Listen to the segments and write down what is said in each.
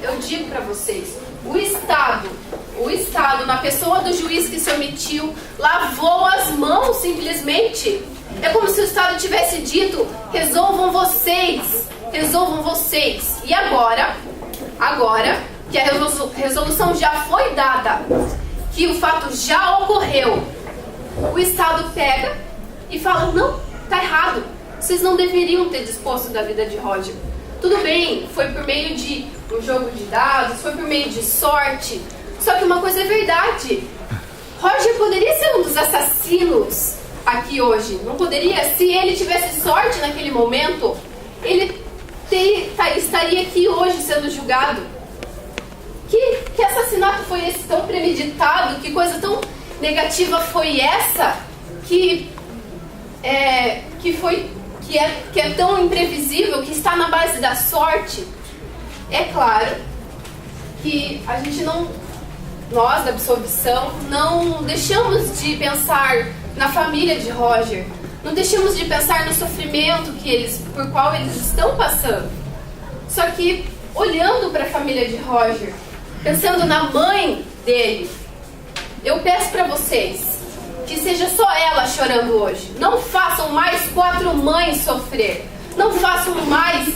Eu digo para vocês, o Estado, na pessoa do juiz que se omitiu, lavou as mãos simplesmente. É como se o Estado tivesse dito, resolvam vocês. E agora que a resolução já foi dada, que o fato já ocorreu, o Estado pega e fala, não, tá errado, vocês não deveriam ter disposto da vida de Roger. Tudo bem, foi por meio de um jogo de dados, foi por meio de sorte, só que uma coisa é verdade, Roger poderia ser um dos assassinos aqui hoje, não poderia? Se ele tivesse sorte naquele momento, ele estaria aqui hoje sendo julgado. Que assassinato foi esse tão premeditado? Que coisa tão negativa foi essa? Que é tão imprevisível, que está na base da sorte? É claro que a gente nós da absolvição, não deixamos de pensar na família de Roger, não deixamos de pensar no sofrimento por qual eles estão passando. Só que, olhando para a família de Roger, pensando na mãe dele, eu peço para vocês que seja só ela chorando hoje. Não façam mais 4 mães sofrer. Não façam mais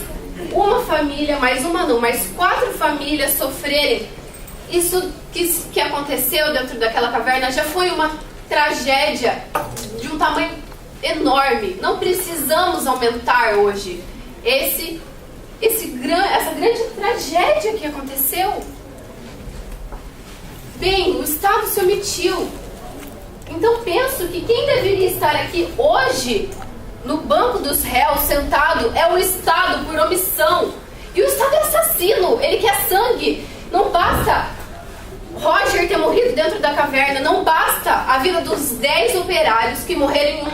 uma família, mais 4 famílias sofrerem. Isso que aconteceu dentro daquela caverna já foi uma tragédia de um tamanho enorme. Não precisamos aumentar hoje essa grande tragédia que aconteceu. Bem, o Estado se omitiu. Então penso que quem deveria estar aqui hoje, no banco dos réus, sentado, é o Estado por omissão. E o Estado é assassino, ele quer sangue. Não basta Roger ter morrido dentro da caverna, não basta a vida dos 10 operários que morreram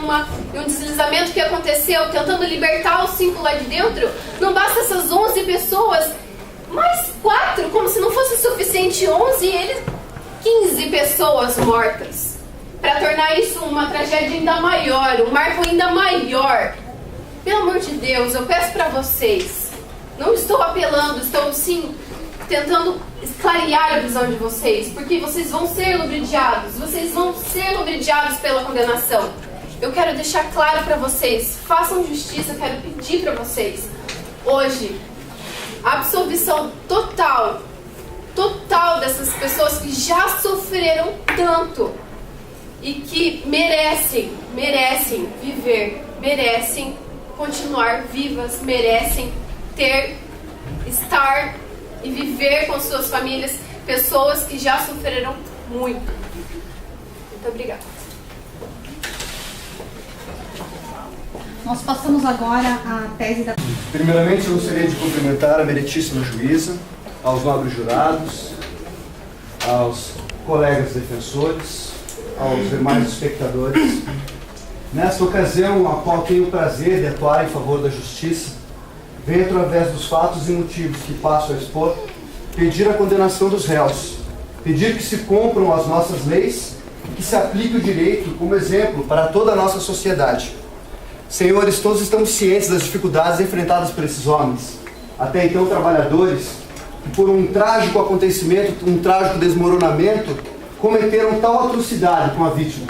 em um deslizamento que aconteceu, tentando libertar os 5 lá de dentro. Não basta essas 11 pessoas, mais 4, como se não fosse suficiente 11, e eles 15 pessoas mortas. Para tornar isso uma tragédia ainda maior, um marco ainda maior. Pelo amor de Deus, eu peço para vocês, não estou apelando, estou sim tentando clarear a visão de vocês, porque vocês vão ser ludibriados, pela condenação. Eu quero deixar claro para vocês, façam justiça, quero pedir para vocês, hoje, a absolvição total dessas pessoas que já sofreram tanto e que merecem viver, merecem continuar vivas, merecem estar e viver com suas famílias, pessoas que já sofreram muito. Muito obrigada. Nós passamos agora à tese da... Primeiramente, eu gostaria de cumprimentar a meritíssima juíza, aos nobres jurados, aos colegas defensores, aos demais espectadores. Nesta ocasião, a qual tenho o prazer de atuar em favor da justiça, venho, através dos fatos e motivos que passo a expor, pedir a condenação dos réus, pedir que se cumpram as nossas leis e que se aplique o direito como exemplo para toda a nossa sociedade. Senhores, todos estamos cientes das dificuldades enfrentadas por esses homens, até então trabalhadores, que por um trágico acontecimento, um trágico desmoronamento, cometeram tal atrocidade com a vítima.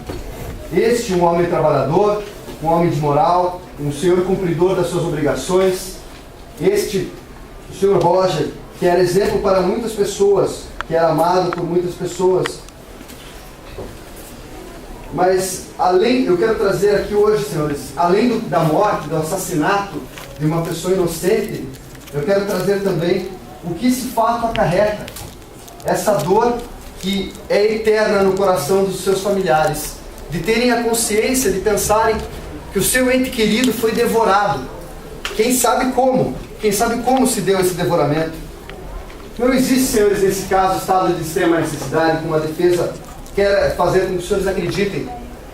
Este, um homem trabalhador, um homem de moral, um senhor cumpridor das suas obrigações. Este, o senhor Roger, que era exemplo para muitas pessoas, que era amado por muitas pessoas. Mas, eu quero trazer aqui hoje, senhores, além da morte, do assassinato de uma pessoa inocente, eu quero trazer também o que esse fato acarreta. Essa dor que é eterna no coração dos seus familiares, de terem a consciência, de pensarem que o seu ente querido foi devorado. Quem sabe como se deu esse devoramento. Não existe, senhores, nesse caso, estado de extrema necessidade, como a defesa quer fazer com que os senhores acreditem,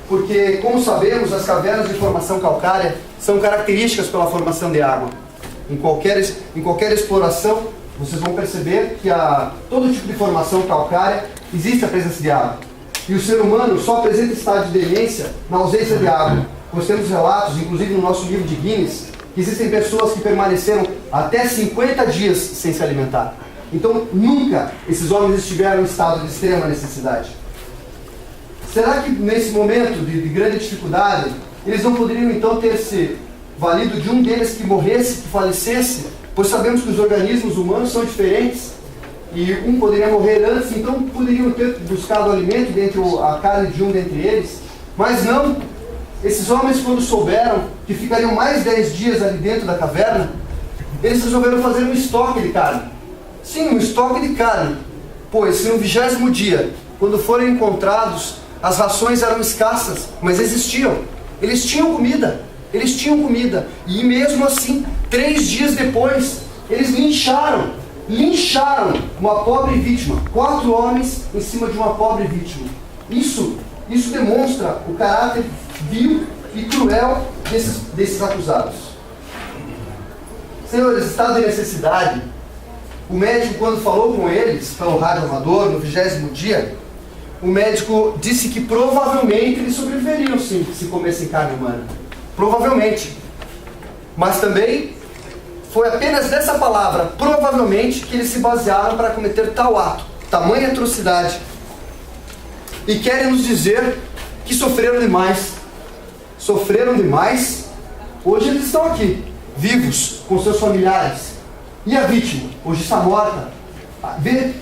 porque, como sabemos, as cavernas de formação calcária são características pela formação de água. Em qualquer exploração, vocês vão perceber que todo tipo de formação calcária existe a presença de água. E o ser humano só apresenta estado de demência na ausência de água. Nós temos relatos, inclusive no nosso livro de Guinness, que existem pessoas que permaneceram até 50 dias sem se alimentar. Então, nunca esses homens estiveram em estado de extrema necessidade. Será que nesse momento de grande dificuldade, eles não poderiam então ter se valido de um deles que morresse, que falecesse? Pois sabemos que os organismos humanos são diferentes e um poderia morrer antes, então poderiam ter buscado alimento dentro a carne de um dentre eles. Mas não. Esses homens, quando souberam que ficariam mais 10 dias ali dentro da caverna, eles resolveram fazer um estoque de carne. Sim, um estoque de carne. Pois se no 20º dia, quando forem encontrados, as rações eram escassas, mas existiam. Eles tinham comida. Eles tinham comida. E mesmo assim, 3 dias depois, eles lincharam uma pobre vítima. 4 homens em cima de uma pobre vítima. Isso demonstra o caráter vil e cruel desses acusados. Senhores, estado de necessidade, o médico, quando falou com eles, pelo rádio amador, no 20º dia, o médico disse que provavelmente eles sobreviveriam sim, se comessem carne humana. Provavelmente. Mas também foi apenas nessa palavra, provavelmente, que eles se basearam para cometer tal ato, tamanha atrocidade. E querem nos dizer que sofreram demais. Sofreram demais. Hoje eles estão aqui, vivos, com seus familiares. E a vítima? Hoje está morta.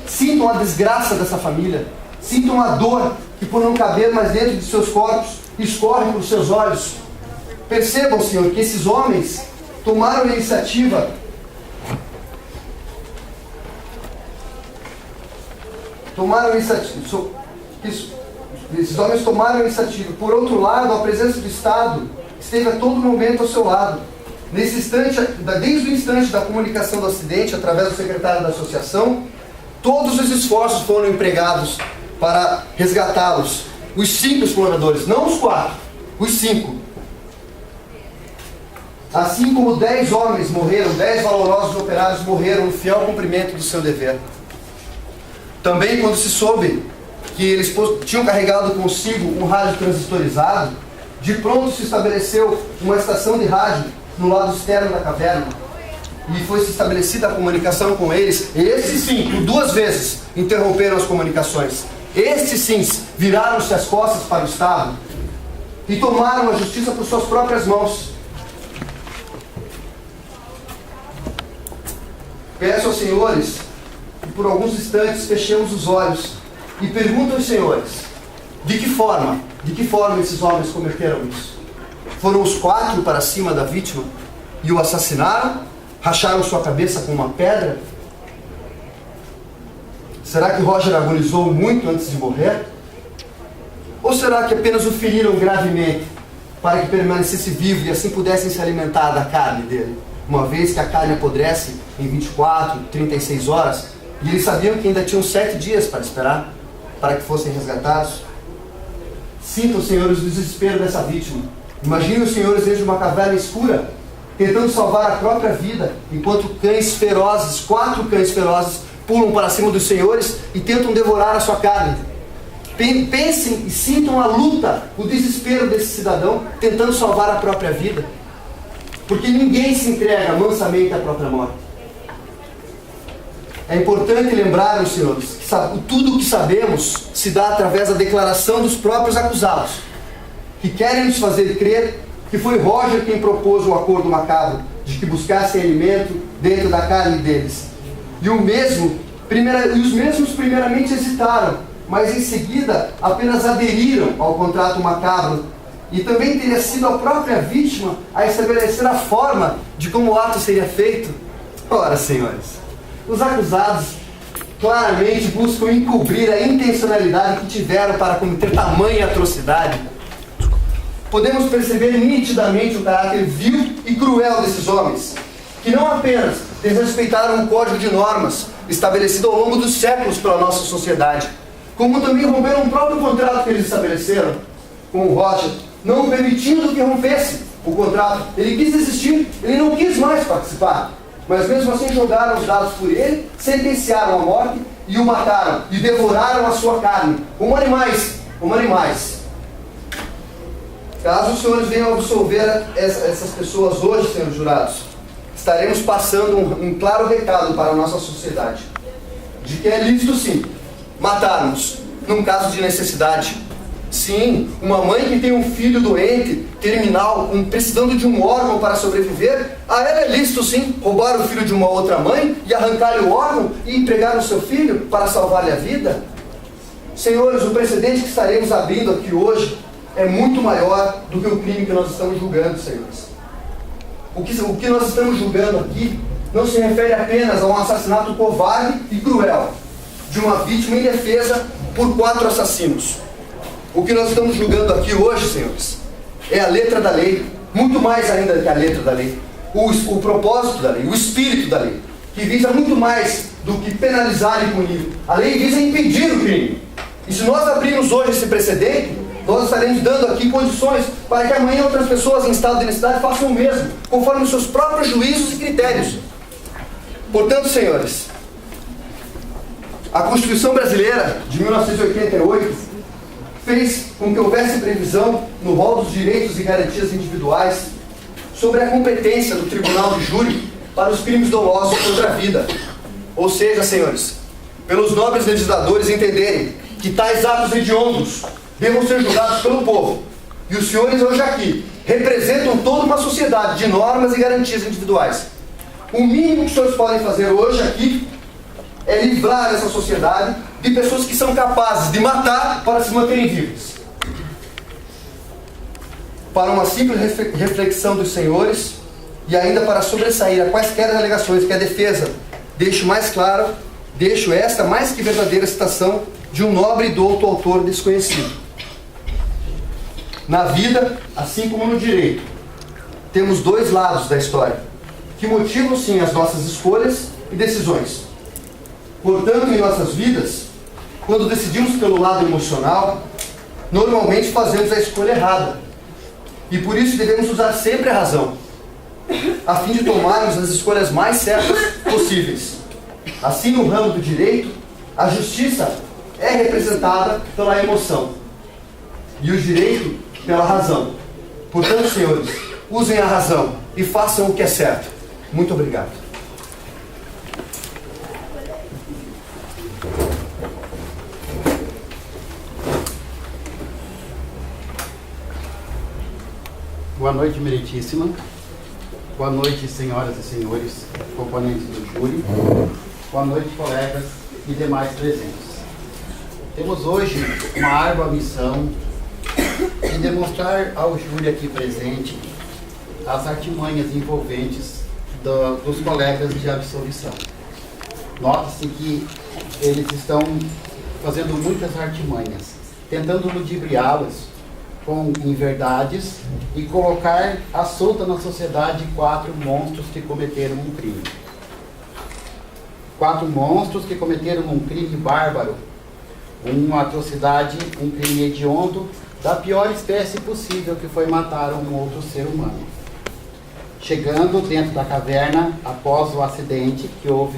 Sintam a desgraça dessa família. Sintam a dor que, por não caber mais dentro de seus corpos, escorre pelos seus olhos. Percebam, Senhor, que esses homens tomaram a iniciativa. Esses homens tomaram a iniciativa. Por outro lado, a presença do Estado esteve a todo momento ao seu lado. Nesse instante, desde o instante da comunicação do acidente, através do secretário da associação, todos os esforços foram empregados para resgatá-los. Os 5 exploradores, não os 4, os 5. Assim como 10 homens morreram, 10 valorosos operários morreram no fiel cumprimento do seu dever. Também, quando se soube que eles tinham carregado consigo um rádio transistorizado, de pronto se estabeleceu uma estação de rádio no lado externo da caverna e foi-se estabelecida a comunicação com eles. Estes sim, por 2 vezes, interromperam as comunicações. Estes sim, viraram-se as costas para o Estado e tomaram a justiça por suas próprias mãos. Peço aos senhores que por alguns instantes fechemos os olhos e pergunto aos senhores, de que forma esses homens cometeram isso? Foram os 4 para cima da vítima e o assassinaram? Racharam sua cabeça com uma pedra? Será que Roger agonizou muito antes de morrer? Ou será que apenas o feriram gravemente para que permanecesse vivo e assim pudessem se alimentar da carne dele? Uma vez que a carne apodrece em 24, 36 horas, e eles sabiam que ainda tinham 7 dias para esperar, para que fossem resgatados. Sintam, senhores, o desespero dessa vítima. Imaginem os senhores dentro de uma caverna escura, tentando salvar a própria vida, enquanto cães ferozes, 4 cães ferozes, pulam para cima dos senhores e tentam devorar a sua carne. Pensem e sintam a luta, o desespero desse cidadão, tentando salvar a própria vida. Porque ninguém se entrega mansamente à própria morte. É importante lembrar, meus senhores, que tudo o que sabemos se dá através da declaração dos próprios acusados, que querem nos fazer crer que foi Roger quem propôs o acordo macabro, de que buscassem alimento dentro da carne deles. E os mesmos primeiramente hesitaram, mas em seguida apenas aderiram ao contrato macabro. E também teria sido a própria vítima a estabelecer a forma de como o ato seria feito. Ora, senhores, os acusados claramente buscam encobrir a intencionalidade que tiveram para cometer tamanha atrocidade. Podemos perceber nitidamente o caráter vil e cruel desses homens, que não apenas desrespeitaram o código de normas estabelecido ao longo dos séculos pela nossa sociedade, como também romperam o próprio contrato que eles estabeleceram com o Roger, não permitindo que rompesse o contrato. Ele quis desistir, ele não quis mais participar. Mas mesmo assim jogaram os dados por ele, sentenciaram a morte e o mataram, e devoraram a sua carne, como animais. Caso os senhores venham absolver essas pessoas hoje, senhores jurados, estaremos passando um claro recado para a nossa sociedade. de que é lícito sim matarmos num caso de necessidade. Sim, uma mãe que tem um filho doente, terminal, precisando de um órgão para sobreviver, a ela é lícito sim roubar o filho de uma outra mãe e arrancar-lhe o órgão e entregar o seu filho para salvar-lhe a vida? Senhores, o precedente que estaremos abrindo aqui hoje é muito maior do que o crime que nós estamos julgando, senhores. O que nós estamos julgando aqui não se refere apenas a um assassinato covarde e cruel de uma vítima indefesa por 4 assassinos. O que nós estamos julgando aqui hoje, senhores, é a letra da lei, muito mais ainda que a letra da lei, o propósito da lei, o espírito da lei, que visa muito mais do que penalizar e punir. A lei visa impedir o crime. E se nós abrirmos hoje esse precedente, nós estaremos dando aqui condições para que amanhã outras pessoas em estado de necessidade façam o mesmo, conforme os seus próprios juízos e critérios. Portanto, senhores, a Constituição Brasileira de 1988 fez com que houvesse previsão no rol dos direitos e garantias individuais sobre a competência do Tribunal de Júri para os crimes dolosos contra a vida. Ou seja, senhores, pelos nobres legisladores entenderem que tais atos hediondos devam ser julgados pelo povo. E os senhores hoje aqui representam toda uma sociedade de normas e garantias individuais. O mínimo que os senhores podem fazer hoje aqui é livrar essa sociedade de pessoas que são capazes de matar para se manterem vivos. Para uma simples reflexão dos senhores e ainda para sobressair a quaisquer alegações que a defesa deixo esta mais que verdadeira citação de um nobre e douto autor desconhecido. Na vida, assim como no direito, temos 2 lados da história, que motivam sim as nossas escolhas e decisões. Portanto, em nossas vidas, quando decidimos pelo lado emocional, normalmente fazemos a escolha errada. E por isso devemos usar sempre a razão, a fim de tomarmos as escolhas mais certas possíveis. Assim, no ramo do direito, a justiça é representada pela emoção e o direito pela razão. Portanto, senhores, usem a razão e façam o que é certo. Muito obrigado. Boa noite, meritíssima. Boa noite, senhoras e senhores, componentes do júri. Boa noite, colegas e demais presentes. Temos hoje uma árdua missão de demonstrar ao júri aqui presente as artimanhas envolventes dos colegas de absolvição. Nota-se que eles estão fazendo muitas artimanhas, tentando ludibriá-las com inverdades e colocar à solta na sociedade 4 monstros que cometeram um crime. 4 monstros que cometeram um crime bárbaro, uma atrocidade, um crime hediondo, da pior espécie possível, que foi matar um outro ser humano. Chegando dentro da caverna, após o acidente, que houve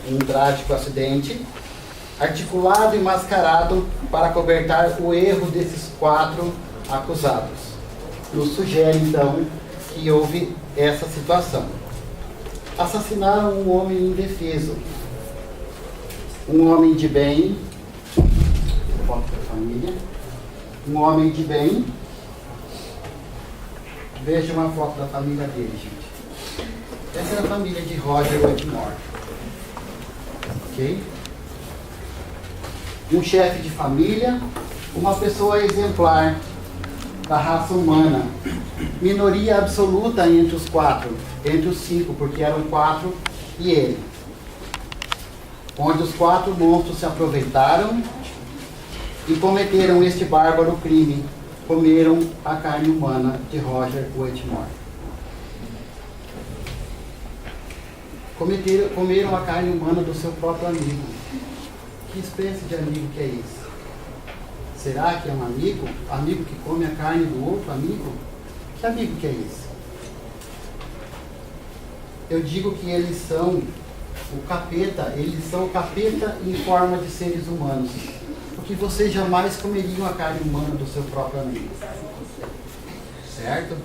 um trágico acidente, articulado e mascarado para cobertar o erro desses 4 acusados. Nos sugere, então, que houve essa situação. Assassinaram um homem indefeso, um homem de bem, foto da família, um homem de bem. Veja uma foto da família dele, gente. Essa é a família de Roger Whitmore. Ok? Um chefe de família, uma pessoa exemplar da raça humana, minoria absoluta entre os 4, entre os 5, porque eram 4 e ele, onde os 4 monstros se aproveitaram e cometeram este bárbaro crime, comeram a carne humana de Roger Whitmore. Comeram a carne humana do seu próprio amigo. Que espécie de amigo que é esse? Será que é um amigo? Amigo que come a carne do outro amigo? Que amigo que é esse? Eu digo que eles são o capeta em forma de seres humanos. Porque vocês jamais comeriam a carne humana do seu próprio amigo. Certo?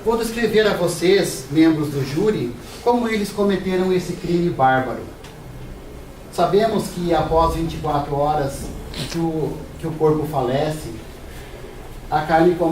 Vou descrever a vocês, membros do júri, como eles cometeram esse crime bárbaro. Sabemos que após 24 horas que o corpo falece, a carne começa